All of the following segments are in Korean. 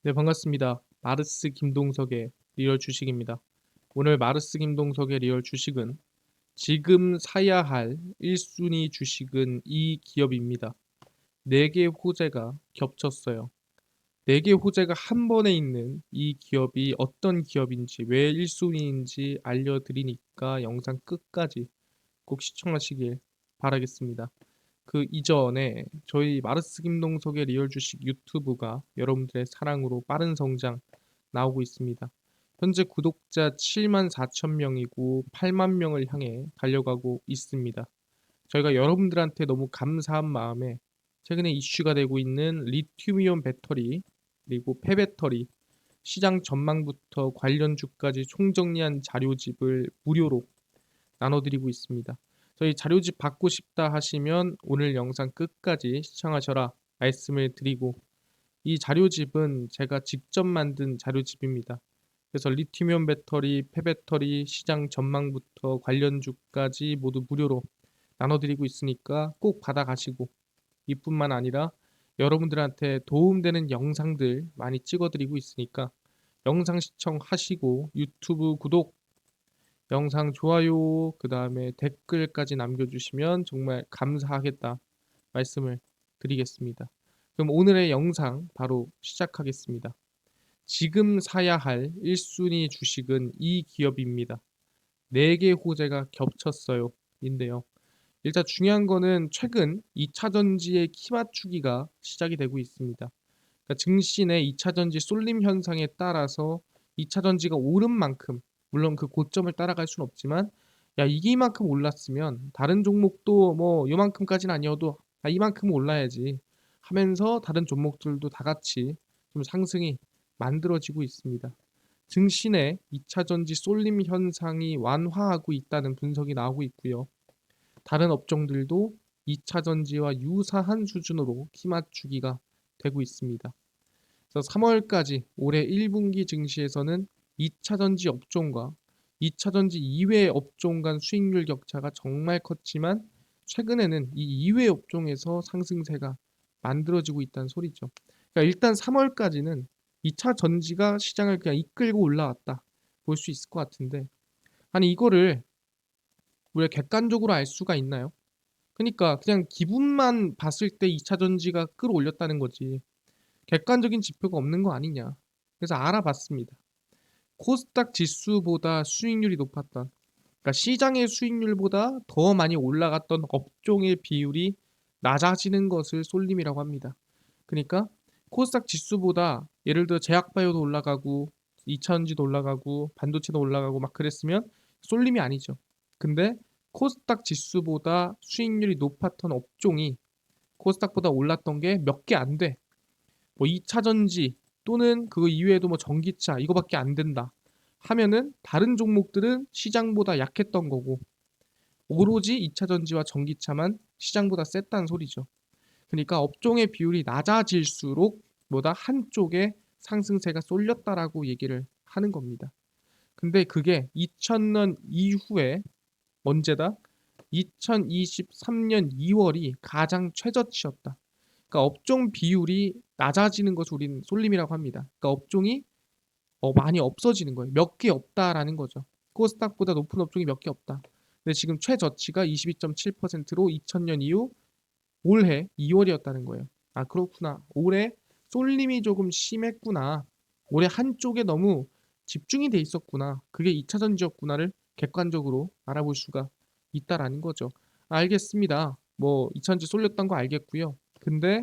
네, 반갑습니다. 마르스 김동석의 리얼 주식입니다. 오늘 마르스 김동석의 리얼 주식은 지금 사야 할 1순위 주식은 이 기업입니다. 4개 호재가 겹쳤어요. 4개 호재가 한 번에 있는 이 기업이 어떤 기업인지, 왜 1순위인지 알려드리니까 영상 끝까지 꼭 시청하시길 바라겠습니다. 그 이전에 저희 마르스 김동석의 리얼 주식 유튜브가 여러분들의 사랑으로 빠른 성장 나오고 있습니다. 현재 구독자 7만 4천 명이고 8만 명을 향해 달려가고 있습니다. 저희가 여러분들한테 너무 감사한 마음에 최근에 이슈가 되고 있는 리튬이온 배터리 그리고 폐배터리 시장 전망부터 관련주까지 총정리한 자료집을 무료로 나눠드리고 있습니다. 저희 자료집 받고 싶다 하시면 오늘 영상 끝까지 시청하셔라 말씀을 드리고, 이 자료집은 제가 직접 만든 자료집입니다. 그래서 리튬이온 배터리, 폐배터리, 시장 전망부터 관련주까지 모두 무료로 나눠드리고 있으니까 꼭 받아가시고, 이뿐만 아니라 여러분들한테 도움되는 영상들 많이 찍어드리고 있으니까 영상 시청하시고 유튜브 구독, 영상 좋아요, 그 다음에 댓글까지 남겨주시면 정말 감사하겠다 말씀을 드리겠습니다. 그럼 오늘의 영상 바로 시작하겠습니다. 지금 사야 할 1순위 주식은 이 기업입니다. 4개 호재가 겹쳤어요. 인데요. 일단 중요한 거는 최근 2차전지의 키 맞추기가 시작이 되고 있습니다. 그러니까 증신의 2차전지 쏠림 현상에 따라서 2차전지가 오른 만큼, 물론 그 고점을 따라갈 수는 없지만, 야 이게 이만큼 올랐으면 다른 종목도 뭐 요만큼까지는 아니어도 이만큼 올라야지 하면서 다른 종목들도 다 같이 좀 상승이 만들어지고 있습니다. 증신의 2차전지 쏠림 현상이 완화하고 있다는 분석이 나오고 있고요. 다른 업종들도 2차전지와 유사한 수준으로 키 맞추기가 되고 있습니다. 그래서 3월까지 올해 1분기 증시에서는 2차전지 업종과 2차전지 이외의 업종 간 수익률 격차가 정말 컸지만, 최근에는 이 이외의 업종에서 상승세가 만들어지고 있다는 소리죠. 그러니까 일단 3월까지는 2차 전지가 시장을 그냥 이끌고 올라왔다 볼 수 있을 것 같은데, 아니 이거를 우리가 객관적으로 알 수가 있나요? 그러니까 그냥 기분만 봤을 때 2차 전지가 끌어올렸다는 거지 객관적인 지표가 없는 거 아니냐. 그래서 알아봤습니다. 코스닥 지수보다 수익률이 높았던, 그러니까 시장의 수익률보다 더 많이 올라갔던 업종의 비율이 낮아지는 것을 쏠림이라고 합니다. 그러니까 코스닥 지수보다 예를 들어 제약바이오도 올라가고 2차전지도 올라가고 반도체도 올라가고 막 그랬으면 쏠림이 아니죠. 근데 코스닥 지수보다 수익률이 높았던 업종이 코스닥보다 올랐던 게 몇 개 안 돼. 뭐 2차 전지 또는 그거 이외에도 뭐 전기차 이거밖에 안 된다 하면은 다른 종목들은 시장보다 약했던 거고, 오로지 2차 전지와 전기차만 시장보다 셌다는 소리죠. 그러니까 업종의 비율이 낮아질수록 뭐다 한쪽에 상승세가 쏠렸다라고 얘기를 하는 겁니다. 근데 그게 2000년 이후에 언제다? 2023년 2월이 가장 최저치였다. 그러니까 업종 비율이 낮아지는 것을 우리는 쏠림이라고 합니다. 그러니까 업종이 많이 없어지는 거예요. 몇 개 없다라는 거죠. 코스닥보다 높은 업종이 몇 개 없다. 근데 지금 최저치가 22.7%로 2000년 이후 올해 2월이었다는 거예요. 아 그렇구나. 올해 쏠림이 조금 심했구나. 올해 한쪽에 너무 집중이 돼 있었구나. 그게 2차 전지였구나를 객관적으로 알아볼 수가 있다라는 거죠. 알겠습니다. 뭐 2차 전지 쏠렸던 거 알겠고요. 근데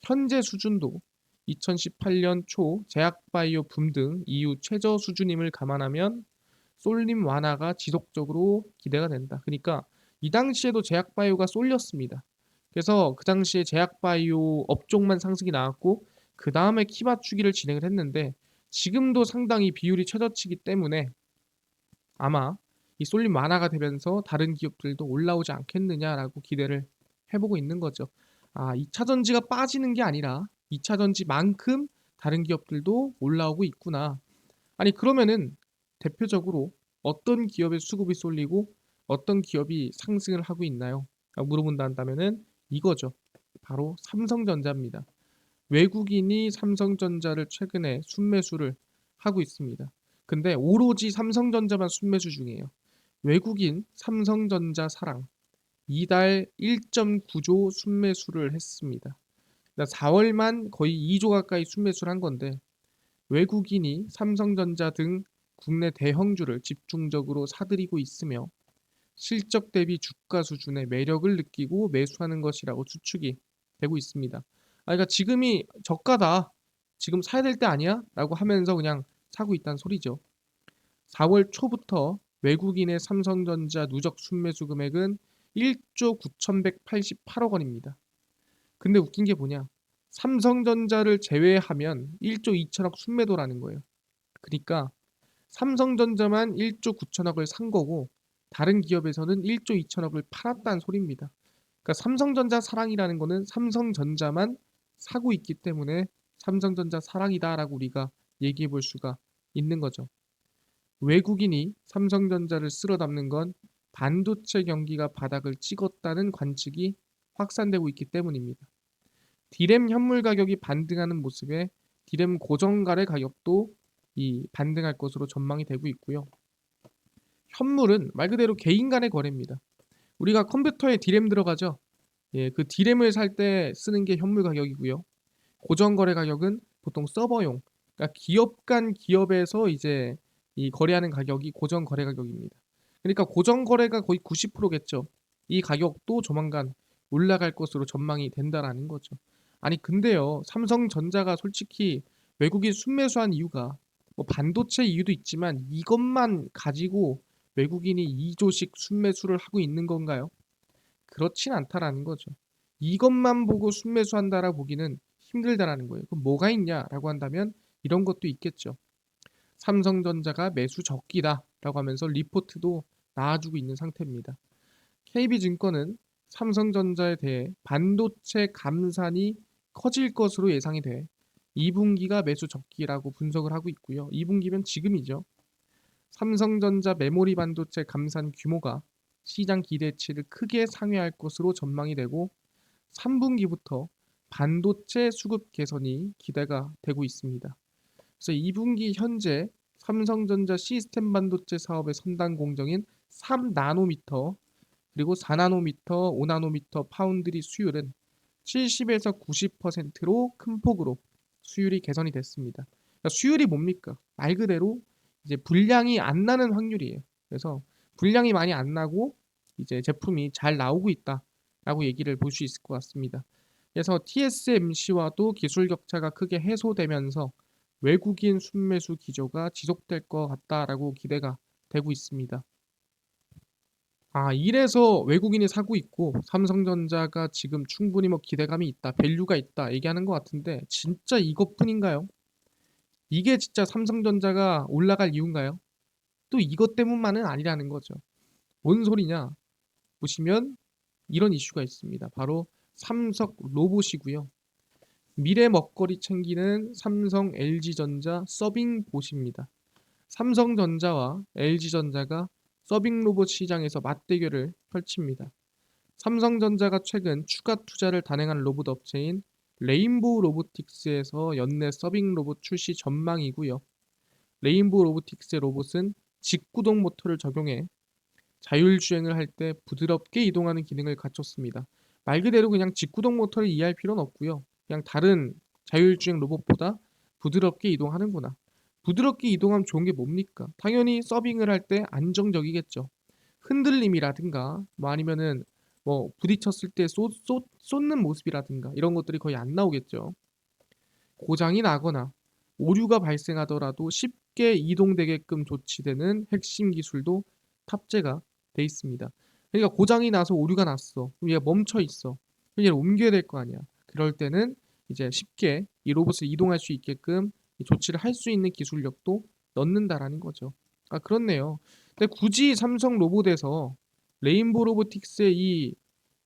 현재 수준도 2018년 초 제약바이오 붐 등 이후 최저 수준임을 감안하면 쏠림 완화가 지속적으로 기대가 된다. 그러니까 이 당시에도 제약바이오가 쏠렸습니다. 그래서 그 당시에 제약바이오 업종만 상승이 나왔고 그 다음에 키 맞추기를 진행을 했는데, 지금도 상당히 비율이 최저치기 때문에 아마 이 쏠림 완화가 되면서 다른 기업들도 올라오지 않겠느냐라고 기대를 해보고 있는 거죠. 아, 2차 전지가 빠지는 게 아니라 2차 전지만큼 다른 기업들도 올라오고 있구나. 아니 그러면은 대표적으로 어떤 기업의 수급이 쏠리고 어떤 기업이 상승을 하고 있나요? 라고 물어본다 한다면은 이거죠. 바로 삼성전자입니다. 외국인이 삼성전자를 최근에 순매수를 하고 있습니다. 근데 오로지 삼성전자만 순매수 중이에요. 외국인 삼성전자 사랑 이달 1.9조 순매수를 했습니다. 4월만 거의 2조 가까이 순매수를 한 건데 외국인이 삼성전자 등 국내 대형주를 집중적으로 사들이고 있으며 실적 대비 주가 수준의 매력을 느끼고 매수하는 것이라고 추측이 되고 있습니다. 그러니까 지금이 저가다. 지금 사야 될 때 아니야? 라고 하면서 그냥 사고 있다는 소리죠. 4월 초부터 외국인의 삼성전자 누적 순매수 금액은 1조 9,188억 원입니다. 근데 웃긴 게 뭐냐? 삼성전자를 제외하면 1조 2천억 순매도라는 거예요. 그러니까 삼성전자만 1조 9천억을 산 거고 다른 기업에서는 1조 2천억을 팔았다는 소리입니다. 그러니까 삼성전자 사랑이라는 거는 삼성전자만 사고 있기 때문에 삼성전자 사랑이다라고 우리가 얘기해 볼 수가 있는 거죠. 외국인이 삼성전자를 쓸어 담는 건 반도체 경기가 바닥을 찍었다는 관측이 확산되고 있기 때문입니다. 디램 현물 가격이 반등하는 모습에 디램 고정갈의 가격도 반등할 것으로 전망이 되고 있고요. 현물은 말 그대로 개인 간의 거래입니다. 우리가 컴퓨터에 디램 들어가죠. 예, 그 디램을 살 때 쓰는 게 현물 가격이고요. 고정 거래 가격은 보통 서버용, 그러니까 기업 간 기업에서 이제 이 거래하는 가격이 고정 거래 가격입니다. 그러니까 고정 거래가 거의 90%겠죠. 이 가격도 조만간 올라갈 것으로 전망이 된다라는 거죠. 아니 근데요, 삼성전자가 솔직히 외국인 순매수한 이유가 뭐 반도체 이유도 있지만 이것만 가지고 외국인이 2조씩 순매수를 하고 있는 건가요? 그렇진 않다라는 거죠. 이것만 보고 순매수한다라 보기는 힘들다라는 거예요. 그럼 뭐가 있냐라고 한다면 이런 것도 있겠죠. 삼성전자가 매수 적기다라고 하면서 리포트도 나와주고 있는 상태입니다. KB증권은 삼성전자에 대해 반도체 감산이 커질 것으로 예상이 돼 2분기가 매수 적기라고 분석을 하고 있고요. 2분기면 지금이죠. 삼성전자 메모리 반도체 감산 규모가 시장 기대치를 크게 상회할 것으로 전망이 되고 3분기부터 반도체 수급 개선이 기대가 되고 있습니다. 그래서 2분기 현재 삼성전자 시스템 반도체 사업의 선단 공정인 3나노미터 그리고 4나노미터, 5나노미터 파운드리 수율은 70에서 90%로 큰 폭으로 수율이 개선이 됐습니다. 그러니까 수율이 뭡니까? 말 그대로 이제 불량이 안 나는 확률이에요. 그래서 불량이 많이 안 나고 이제 제품이 잘 나오고 있다라고 얘기를 볼 수 있을 것 같습니다. 그래서 TSMC와도 기술 격차가 크게 해소되면서 외국인 순매수 기조가 지속될 것 같다라고 기대가 되고 있습니다. 이래서 외국인이 사고 있고 삼성전자가 지금 충분히 뭐 기대감이 있다, 밸류가 있다 얘기하는 것 같은데 진짜 이것뿐인가요? 이게 진짜 삼성전자가 올라갈 이유인가요? 또 이것 때문만은 아니라는 거죠. 뭔 소리냐? 보시면 이런 이슈가 있습니다. 바로 삼성 로봇이고요. 미래 먹거리 챙기는 삼성 LG전자 서빙봇입니다. 삼성전자와 LG전자가 서빙 로봇 시장에서 맞대결을 펼칩니다. 삼성전자가 최근 추가 투자를 단행한 로봇 업체인 레인보우 로보틱스에서 연내 서빙 로봇 출시 전망이고요. 레인보우 로보틱스의 로봇은 직구동 모터를 적용해 자율주행을 할 때 부드럽게 이동하는 기능을 갖췄습니다. 말 그대로 그냥 직구동 모터를 이해할 필요는 없고요. 그냥 다른 자율주행 로봇보다 부드럽게 이동하는구나. 부드럽게 이동하면 좋은 게 뭡니까? 당연히 서빙을 할 때 안정적이겠죠. 흔들림이라든가 뭐 아니면은 뭐 부딪혔을 때 쏟는 모습이라든가 이런 것들이 거의 안 나오겠죠. 고장이 나거나 오류가 발생하더라도 쉽게 이동되게끔 조치되는 핵심 기술도 탑재가 돼 있습니다. 그러니까 고장이 나서 오류가 났어. 그럼 얘가 멈춰 있어. 그럼 얘를 옮겨야 될 거 아니야. 그럴 때는 이제 쉽게 이 로봇을 이동할 수 있게끔 조치를 할 수 있는 기술력도 넣는다라는 거죠. 그렇네요. 근데 굳이 삼성 로봇에서 레인보 로보틱스의 이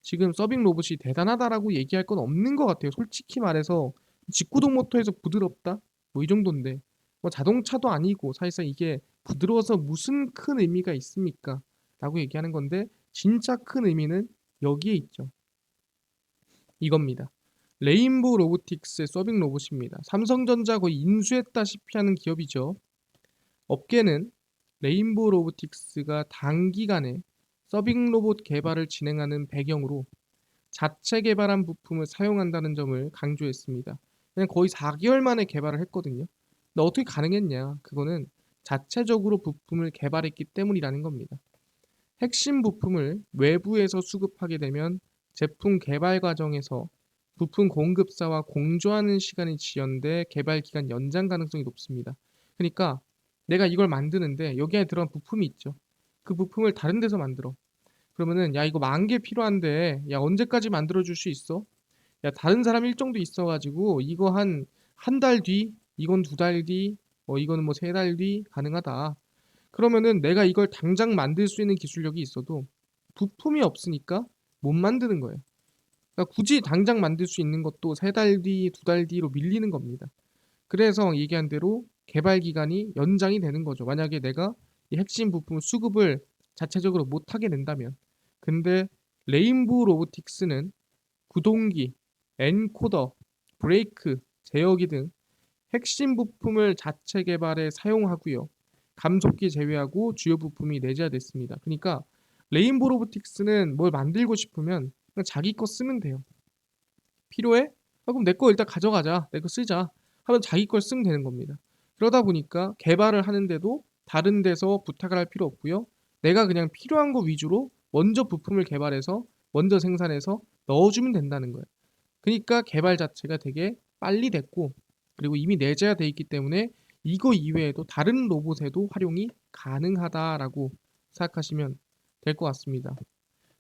지금 서빙 로봇이 대단하다라고 얘기할 건 없는 것 같아요. 솔직히 말해서 직구동 모터에서 부드럽다? 뭐 이 정도인데 뭐 자동차도 아니고 사실상 이게 부드러워서 무슨 큰 의미가 있습니까? 라고 얘기하는 건데 진짜 큰 의미는 여기에 있죠. 이겁니다. 레인보우 로보틱스의 서빙 로봇입니다. 삼성전자 거의 인수했다시피 하는 기업이죠. 업계는 레인보우 로보틱스가 단기간에 서빙 로봇 개발을 진행하는 배경으로 자체 개발한 부품을 사용한다는 점을 강조했습니다. 그냥 거의 4개월 만에 개발을 했거든요. 근데 어떻게 가능했냐? 그거는 자체적으로 부품을 개발했기 때문이라는 겁니다. 핵심 부품을 외부에서 수급하게 되면 제품 개발 과정에서 부품 공급사와 공조하는 시간이 지연돼 개발 기간 연장 가능성이 높습니다. 그러니까 내가 이걸 만드는데 여기 안에 들어간 부품이 있죠. 그 부품을 다른 데서 만들어. 그러면은 야 이거 10,000개 필요한데 야 언제까지 만들어 줄 수 있어? 야 다른 사람 일정도 있어가지고 이거 한 달 뒤, 이건 2달 뒤, 이거는 뭐 3달 뒤 가능하다. 그러면은 내가 이걸 당장 만들 수 있는 기술력이 있어도 부품이 없으니까 못 만드는 거예요. 그러니까 굳이 당장 만들 수 있는 것도 3달 뒤, 2달 뒤로 밀리는 겁니다. 그래서 얘기한 대로 개발 기간이 연장이 되는 거죠. 만약에 내가 이 핵심 부품 수급을 자체적으로 못 하게 된다면. 근데 레인보우 로보틱스는 구동기, 엔코더, 브레이크, 제어기 등 핵심 부품을 자체 개발에 사용하고요. 감속기 제외하고 주요 부품이 내재됐습니다. 그러니까 레인보우 로보틱스는 뭘 만들고 싶으면 그냥 자기 거 쓰면 돼요. 필요해? 그럼 내 거 일단 가져가자. 내 거 쓰자. 하면 자기 걸 쓰면 되는 겁니다. 그러다 보니까 개발을 하는데도 다른 데서 부탁을 할 필요 없고요. 내가 그냥 필요한 거 위주로 먼저 부품을 개발해서 먼저 생산해서 넣어주면 된다는 거예요. 그러니까 개발 자체가 되게 빨리 됐고 그리고 이미 내재가 돼 있기 때문에 이거 이외에도 다른 로봇에도 활용이 가능하다라고 생각하시면 될 것 같습니다.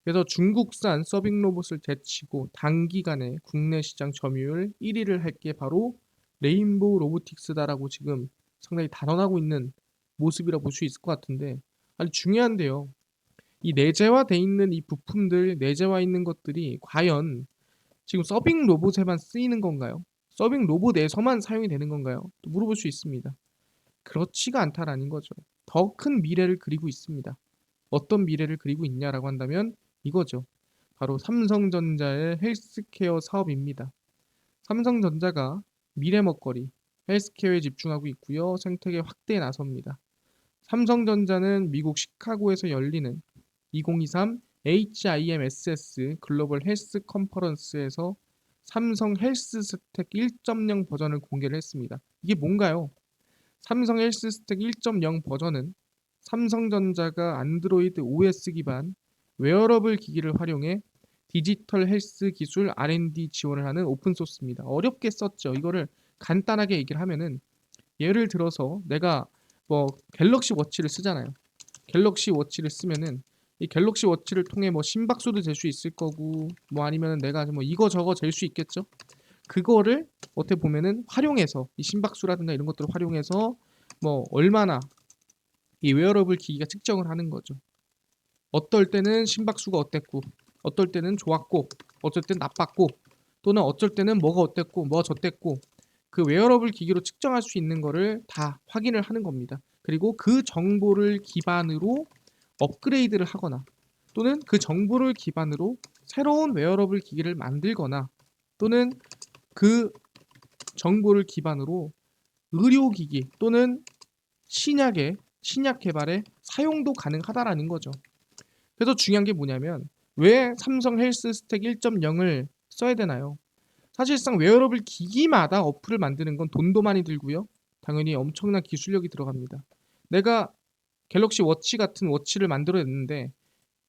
그래서 중국산 서빙 로봇을 제치고 단기간에 국내 시장 점유율 1위를 할 게 바로 레인보우 로보틱스다라고 지금 상당히 단언하고 있는 모습이라 볼 수 있을 것 같은데 아니 중요한데요. 이 내재화돼 있는 이 부품들 내재화 있는 것들이 과연 지금 서빙 로봇에만 쓰이는 건가요? 서빙 로봇에서만 사용이 되는 건가요? 또 물어볼 수 있습니다. 그렇지가 않다라는 거죠. 더 큰 미래를 그리고 있습니다. 어떤 미래를 그리고 있냐라고 한다면 이거죠. 바로 삼성전자의 헬스케어 사업입니다. 삼성전자가 미래 먹거리, 헬스케어에 집중하고 있고요. 생태계 확대에 나섭니다. 삼성전자는 미국 시카고에서 열리는 2023 HIMSS 글로벌 헬스 컨퍼런스에서 삼성 헬스 스택 1.0 버전을 공개를 했습니다. 이게 뭔가요? 삼성 헬스 스택 1.0 버전은 삼성전자가 안드로이드 OS 기반 웨어러블 기기를 활용해 디지털 헬스 기술 R&D 지원을 하는 오픈소스입니다. 어렵게 썼죠. 이거를 간단하게 얘기를 하면은 예를 들어서 내가 뭐 갤럭시 워치를 쓰잖아요. 갤럭시 워치를 쓰면은 이 갤럭시 워치를 통해 뭐 심박수도 잴 수 있을 거고 뭐 아니면은 내가 뭐 이거 저거 잴 수 있겠죠. 그거를 어떻게 보면은 활용해서 이 심박수라든가 이런 것들을 활용해서 뭐 얼마나 이 웨어러블 기기가 측정을 하는 거죠. 어떨 때는 심박수가 어땠고, 어떨 때는 좋았고, 어쩔 땐 나빴고, 또는 어쩔 때는 뭐가 어땠고, 뭐가 저땠고, 그 웨어러블 기기로 측정할 수 있는 거를 다 확인을 하는 겁니다. 그리고 그 정보를 기반으로 업그레이드를 하거나 또는 그 정보를 기반으로 새로운 웨어러블 기기를 만들거나 또는 그 정보를 기반으로 의료기기 또는 신약 개발에 사용도 가능하다라는 거죠. 그래서 중요한 게 뭐냐면 왜 삼성 헬스 스택 1.0을 써야 되나요? 사실상 웨어러블 기기마다 어플을 만드는 건 돈도 많이 들고요. 당연히 엄청난 기술력이 들어갑니다. 내가 갤럭시 워치 같은 워치를 만들어냈는데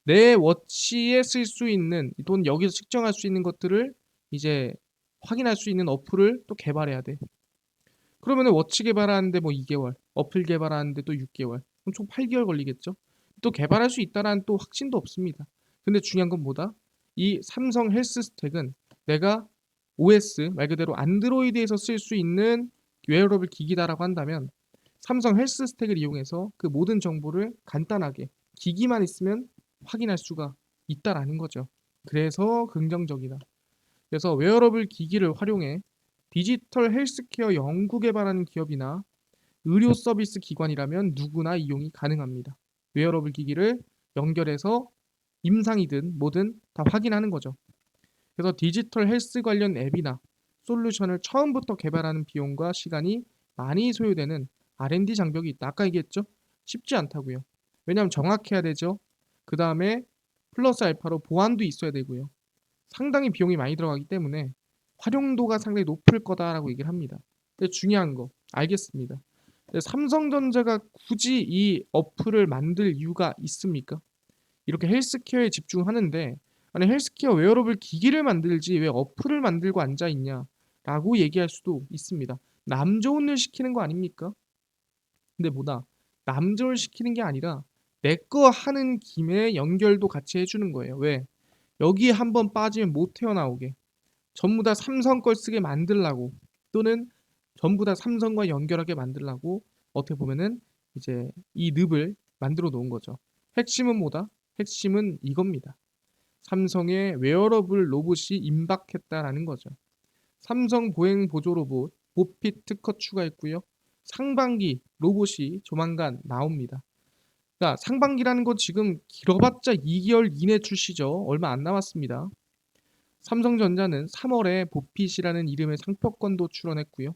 내 워치에 쓸 수 있는 돈 여기서 측정할 수 있는 것들을 이제 확인할 수 있는 어플을 또 개발해야 돼. 그러면은 워치 개발하는데 뭐 2개월, 어플 개발하는데 또 6개월, 그럼 총 8개월 걸리겠죠? 또 개발할 수 있다는 또 확신도 없습니다. 근데 중요한 건 뭐다? 이 삼성 헬스 스택은 내가 OS 말 그대로 안드로이드에서 쓸 수 있는 웨어러블 기기다라고 한다면 삼성 헬스 스택을 이용해서 그 모든 정보를 간단하게 기기만 있으면 확인할 수가 있다라는 거죠. 그래서 긍정적이다. 그래서 웨어러블 기기를 활용해 디지털 헬스케어 연구 개발하는 기업이나 의료 서비스 기관이라면 누구나 이용이 가능합니다. 웨어러블 기기를 연결해서 임상이든 뭐든 다 확인하는 거죠. 그래서 디지털 헬스 관련 앱이나 솔루션을 처음부터 개발하는 비용과 시간이 많이 소요되는 R&D 장벽이 있다. 아까 얘기했죠? 쉽지 않다고요. 왜냐하면 정확해야 되죠. 그 다음에 플러스 알파로 보안도 있어야 되고요. 상당히 비용이 많이 들어가기 때문에 활용도가 상당히 높을 거다라고 얘기를 합니다. 근데 중요한 거 알겠습니다. 근데 삼성전자가 굳이 이 어플을 만들 이유가 있습니까? 이렇게 헬스케어에 집중하는데 아니 헬스케어 웨어러블 기기를 만들지 왜 어플을 만들고 앉아 있냐라고 얘기할 수도 있습니다. 남 좋은 일 시키는 거 아닙니까? 근데 뭐다 남 좋은 일 시키는 게 아니라 내 거 하는 김에 연결도 같이 해주는 거예요. 왜? 여기에 한번 빠지면 못 헤어나오게 전부 다 삼성 걸 쓰게 만들라고 또는 전부 다 삼성과 연결하게 만들라고 어떻게 보면은 이제 이 늪을 만들어 놓은 거죠. 핵심은 뭐다? 핵심은 이겁니다. 삼성의 웨어러블 로봇이 임박했다라는 거죠. 삼성 보행 보조 로봇 보핏 특허 추가했고요. 상반기 로봇이 조만간 나옵니다. 그러니까 상반기라는 건 지금 길어봤자 2개월 이내 출시죠. 얼마 안 남았습니다. 삼성전자는 3월에 보핏이라는 이름의 상표권도 출원했고요.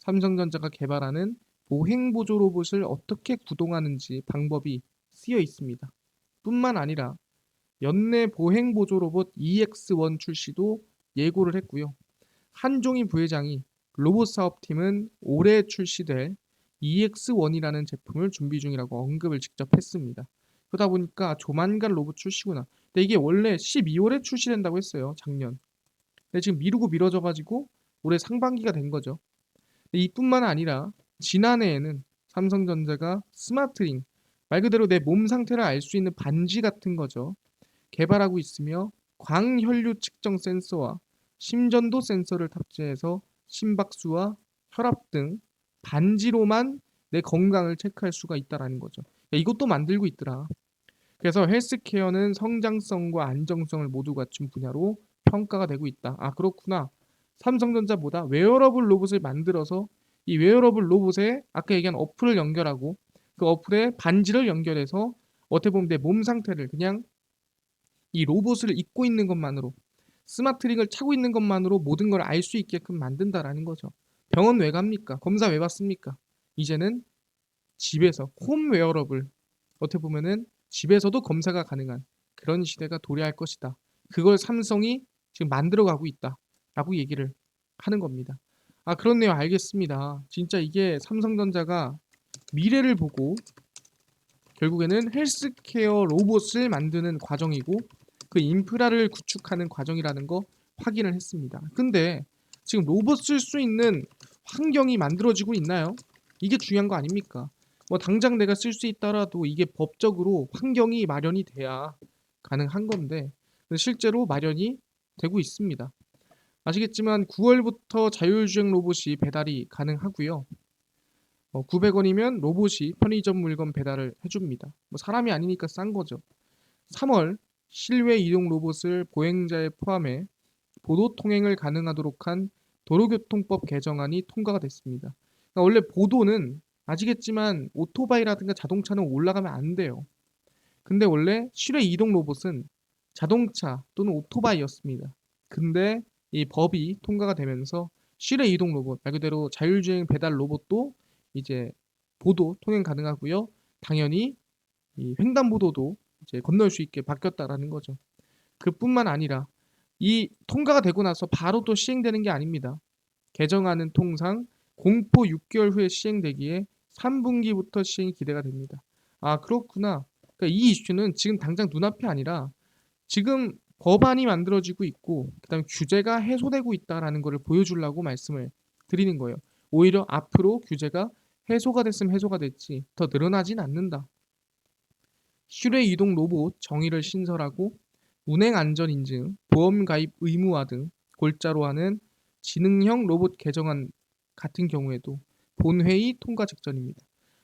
삼성전자가 개발하는 보행보조 로봇을 어떻게 구동하는지 방법이 쓰여 있습니다. 뿐만 아니라 연내 보행보조 로봇 EX1 출시도 예고를 했고요. 한종희 부회장이 로봇 사업팀은 올해 출시될 EX1이라는 제품을 준비 중이라고 언급을 직접 했습니다. 그러다 보니까 조만간 로봇 출시구나. 근데 이게 원래 12월에 출시된다고 했어요. 작년. 근데 지금 미루고 미뤄져 가지고 올해 상반기가 된 거죠. 이뿐만 아니라 지난해에는 삼성전자가 스마트링, 말 그대로 내 몸 상태를 알 수 있는 반지 같은 거죠. 개발하고 있으며 광혈류 측정 센서와 심전도 센서를 탑재해서 심박수와 혈압 등 반지로만 내 건강을 체크할 수가 있다라는 거죠. 야, 이것도 만들고 있더라. 그래서 헬스케어는 성장성과 안정성을 모두 갖춘 분야로 평가가 되고 있다. 아, 그렇구나. 삼성전자보다 웨어러블 로봇을 만들어서 이 웨어러블 로봇에 아까 얘기한 어플을 연결하고 그 어플에 반지를 연결해서 어떻게 보면 내 몸 상태를 그냥 이 로봇을 입고 있는 것만으로 스마트링을 차고 있는 것만으로 모든 걸 알 수 있게끔 만든다라는 거죠. 병원 왜 갑니까? 검사 왜 받습니까? 이제는 집에서 홈 웨어러블 어떻게 보면은 집에서도 검사가 가능한 그런 시대가 도래할 것이다. 그걸 삼성이 지금 만들어가고 있다라고 얘기를 하는 겁니다. 아, 그렇네요. 알겠습니다. 진짜 이게 삼성전자가 미래를 보고 결국에는 헬스케어 로봇을 만드는 과정이고 그 인프라를 구축하는 과정이라는 거 확인을 했습니다. 근데 지금 로봇 쓸 수 있는 환경이 만들어지고 있나요? 이게 중요한 거 아닙니까? 뭐 당장 내가 쓸 수 있더라도 이게 법적으로 환경이 마련이 돼야 가능한 건데 실제로 마련이 되고 있습니다. 아시겠지만 9월부터 자율주행 로봇이 배달이 가능하고요. 900원이면 로봇이 편의점 물건 배달을 해줍니다. 뭐 사람이 아니니까 싼 거죠. 3월 실외 이동 로봇을 보행자에 포함해 보도 통행을 가능하도록 한 도로교통법 개정안이 통과가 됐습니다. 그러니까 원래 보도는 아시겠지만 오토바이라든가 자동차는 올라가면 안 돼요. 근데 원래 실외 이동 로봇은 자동차 또는 오토바이였습니다. 근데 이 법이 통과가 되면서 실외 이동 로봇, 말 그대로 자율주행 배달 로봇도 이제 보도 통행 가능하고요. 당연히 이 횡단보도도 이제 건널 수 있게 바뀌었다라는 거죠. 그뿐만 아니라 이 통과가 되고 나서 바로 또 시행되는 게 아닙니다. 개정안은 통상 공포 6개월 후에 시행되기에 3분기부터 시행이 기대가 됩니다. 아, 그렇구나. 그러니까 이 이슈는 지금 당장 눈앞이 아니라 지금 법안이 만들어지고 있고 그다음에 규제가 해소되고 있다라는 것을 보여주려고 말씀을 드리는 거예요. 오히려 앞으로 규제가 해소가 됐으면 해소가 됐지 더 늘어나진 않는다. 실외 이동 로봇 정의를 신설하고 운행 안전 인증, 보험 가입 의무화 등 골자로 하는 지능형 로봇 개정안 같은 경우에도 본회의 통과 직전입니다.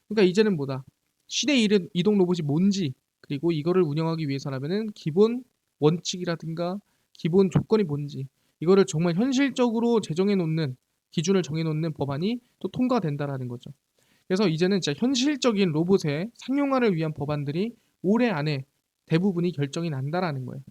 그러니까 이제는 뭐다? 실외 이동 로봇이 뭔지 그리고 이거를 운영하기 위해서라면은 기본 원칙이라든가 기본 조건이 뭔지 이거를 정말 현실적으로 제정해 놓는 기준을 정해 놓는 법안이 또 통과된다라는 거죠. 그래서 이제는 진짜 현실적인 로봇의 상용화를 위한 법안들이 올해 안에 대부분이 결정이 난다라는 거예요.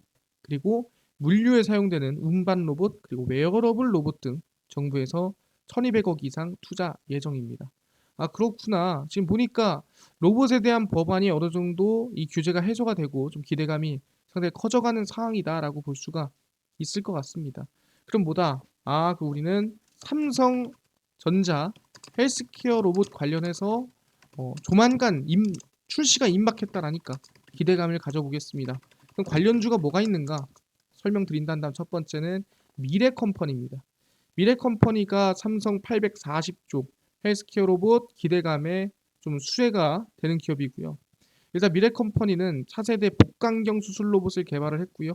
그리고 물류에 사용되는 운반 로봇 그리고 웨어러블 로봇 등 정부에서 1200억 이상 투자 예정입니다. 아, 그렇구나. 지금 보니까 로봇에 대한 법안이 어느 정도 이 규제가 해소가 되고 좀 기대감이 상당히 커져가는 상황이다라고 볼 수가 있을 것 같습니다. 그럼 뭐다? 아, 그 우리는 삼성전자 헬스케어 로봇 관련해서 조만간 출시가 임박했다라니까 기대감을 가져보겠습니다. 그럼 관련주가 뭐가 있는가? 설명드린다면 첫 번째는 미래컴퍼니입니다. 미래컴퍼니가 삼성 840조 헬스케어 로봇 기대감에 좀 수혜가 되는 기업이고요. 일단 미래컴퍼니는 차세대 복강경 수술 로봇을 개발을 했고요.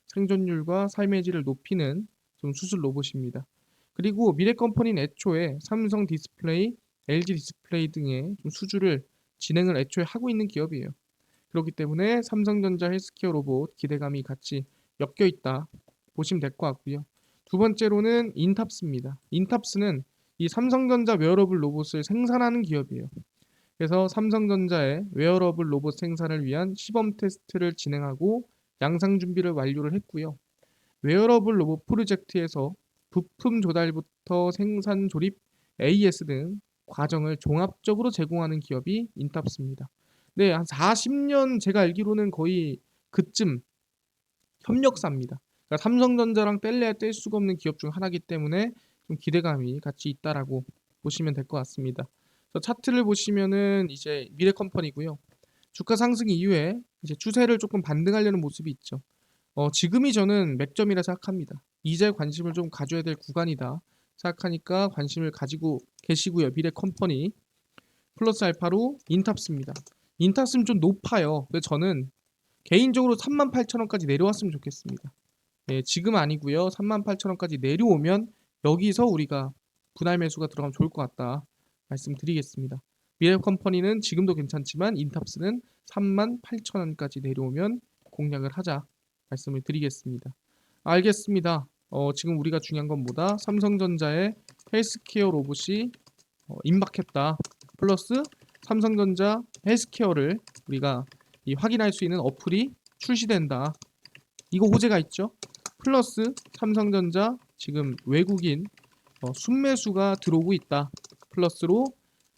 생존율과 삶의 질을 높이는 좀 수술 로봇입니다. 그리고 미래컴퍼니는 애초에 삼성 디스플레이, LG 디스플레이 등의 좀 수주를 진행을 애초에 하고 있는 기업이에요. 그렇기 때문에 삼성전자 헬스케어 로봇 기대감이 같이 엮여 있다 보시면 될 것 같고요. 두 번째로는 인탑스입니다. 인탑스는 이 삼성전자 웨어러블 로봇을 생산하는 기업이에요. 그래서 삼성전자의 웨어러블 로봇 생산을 위한 시범 테스트를 진행하고 양상 준비를 완료를 했고요. 웨어러블 로봇 프로젝트에서 부품 조달부터 생산 조립, AS 등 과정을 종합적으로 제공하는 기업이 인탑스입니다. 네, 한 40년 제가 알기로는 거의 그쯤 협력사입니다. 그러니까 삼성전자랑 뗄래야 뗄 수가 없는 기업 중 하나이기 때문에 좀 기대감이 같이 있다라고 보시면 될 것 같습니다. 그래서 차트를 보시면은 이제 미래컴퍼니고요. 주가 상승 이후에 이제 추세를 조금 반등하려는 모습이 있죠. 지금이 저는 맥점이라 생각합니다. 이제 관심을 좀 가져야 될 구간이다 생각하니까 관심을 가지고 계시고요. 미래컴퍼니 플러스 알파로 인탑스입니다. 인탑스는 좀 높아요. 그래서 저는 개인적으로 38,000원까지 내려왔으면 좋겠습니다. 네, 지금 아니고요. 38,000원까지 내려오면 여기서 우리가 분할 매수가 들어가면 좋을 것 같다 말씀드리겠습니다. 미래컴퍼니는 지금도 괜찮지만 인탑스는 38,000원까지 내려오면 공략을 하자 말씀을 드리겠습니다. 알겠습니다. 지금 우리가 중요한 건 뭐다? 삼성전자의 헬스케어 로봇이 임박했다. 플러스 삼성전자 헬스케어를 우리가 확인할 수 있는 어플이 출시된다. 이거 호재가 있죠. 플러스 삼성전자 지금 외국인 순매수가 들어오고 있다. 플러스로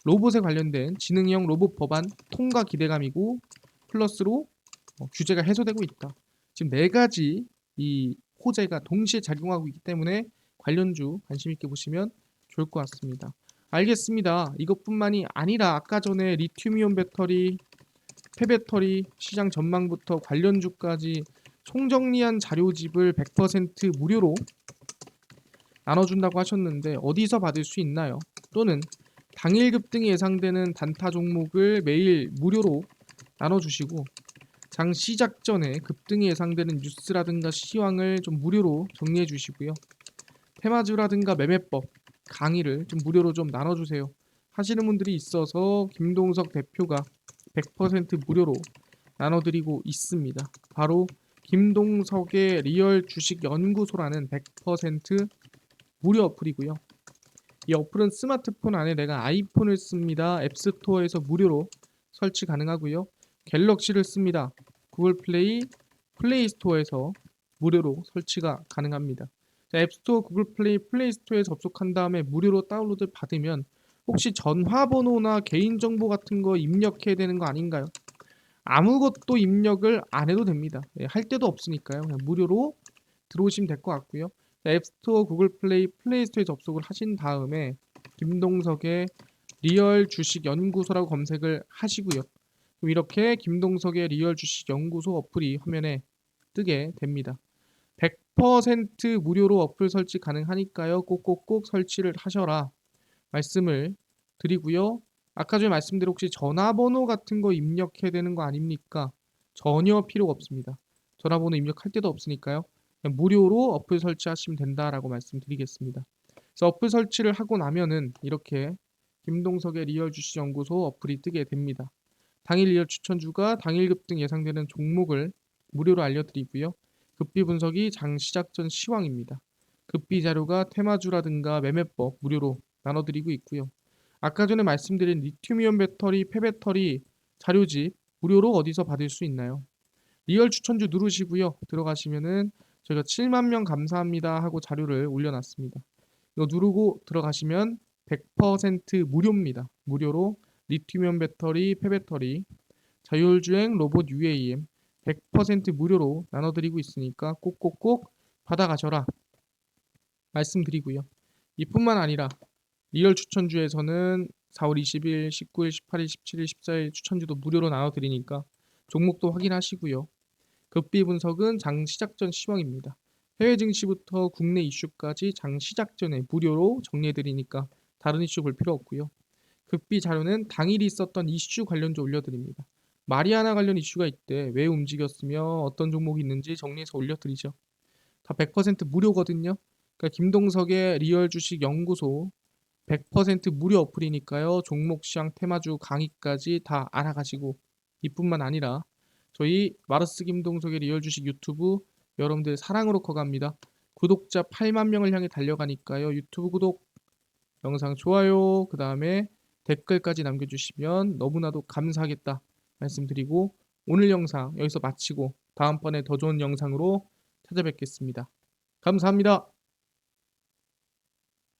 로봇에 관련된 지능형 로봇 법안 통과 기대감이고 플러스로 규제가 해소되고 있다. 지금 네 가지 이 호재가 동시에 작용하고 있기 때문에 관련주 관심 있게 보시면 좋을 것 같습니다. 알겠습니다. 이것뿐만이 아니라 아까 전에 리튬이온 배터리, 폐배터리 시장 전망부터 관련주까지 총정리한 자료집을 100% 무료로 나눠준다고 하셨는데 어디서 받을 수 있나요? 또는 당일 급등이 예상되는 단타 종목을 매일 무료로 나눠주시고 장 시작 전에 급등이 예상되는 뉴스라든가 시황을 좀 무료로 정리해 주시고요. 테마주라든가 매매법 강의를 좀 무료로 좀 나눠주세요. 하시는 분들이 있어서 김동석 대표가 100% 무료로 나눠드리고 있습니다. 바로 김동석의 리얼 주식 연구소라는 100% 무료 어플이고요. 이 어플은 스마트폰 안에 내가 아이폰을 씁니다. 앱스토어에서 무료로 설치 가능하고요. 갤럭시를 씁니다. 구글 플레이, 플레이 스토어에서 무료로 설치가 가능합니다. 앱스토어, 구글 플레이, 플레이 스토어에 접속한 다음에 무료로 다운로드 받으면 혹시 전화번호나 개인정보 같은 거 입력해야 되는 거 아닌가요? 아무것도 입력을 안 해도 됩니다. 할 데도 없으니까요. 그냥 무료로 들어오시면 될 것 같고요. 앱스토어, 구글 플레이, 플레이 스토어에 접속을 하신 다음에 김동석의 리얼 주식 연구소라고 검색을 하시고요. 그럼 이렇게 김동석의 리얼 주식 연구소 어플이 화면에 뜨게 됩니다. 100% 무료로 어플 설치 가능하니까요. 꼭꼭꼭 설치를 하셔라 말씀을 드리고요. 아까 전에 말씀드린 혹시 전화번호 같은 거 입력해야 되는 거 아닙니까? 전혀 필요가 없습니다. 전화번호 입력할 데도 없으니까요. 그냥 무료로 어플 설치하시면 된다라고 말씀드리겠습니다. 그래서 어플 설치를 하고 나면은 이렇게 김동석의 리얼 주식 연구소 어플이 뜨게 됩니다. 당일 리얼 추천주가 당일 급등 예상되는 종목을 무료로 알려드리고요. 급비 분석이 장 시작 전 시황입니다. 급비 자료가 테마주라든가 매매법 무료로 나눠드리고 있고요. 아까 전에 말씀드린 리튬이온 배터리, 폐배터리 자료집 무료로 어디서 받을 수 있나요? 리얼 추천주 누르시고요. 들어가시면은 저희가 7만 명 감사합니다 하고 자료를 올려놨습니다. 이거 누르고 들어가시면 100% 무료입니다. 무료로 리튬이온 배터리, 폐배터리, 자율주행 로봇 UAM 100% 무료로 나눠드리고 있으니까 꼭꼭꼭 받아가셔라 말씀드리고요. 이뿐만 아니라 리얼 추천주에서는 4월 20일, 19일, 18일, 17일, 14일 추천주도 무료로 나눠드리니까 종목도 확인하시고요. 급비 분석은 장 시작 전 시황입니다. 해외 증시부터 국내 이슈까지 장 시작 전에 무료로 정리해드리니까 다른 이슈 볼 필요 없고요. 급비 자료는 당일 있었던 이슈 관련주 올려드립니다. 마리아나 관련 이슈가 있대. 왜 움직였으며 어떤 종목이 있는지 정리해서 올려드리죠. 다 100% 무료거든요. 그러니까 김동석의 리얼 주식 연구소 100% 무료 어플이니까요. 종목 시황 테마주 강의까지 다 알아가시고 이뿐만 아니라 저희 마르스 김동석의 리얼 주식 유튜브 여러분들 사랑으로 커갑니다. 구독자 8만 명을 향해 달려가니까요. 유튜브 구독, 영상 좋아요, 그 다음에 댓글까지 남겨주시면 너무나도 감사하겠다 말씀드리고 오늘 영상 여기서 마치고 다음번에 더 좋은 영상으로 찾아뵙겠습니다. 감사합니다.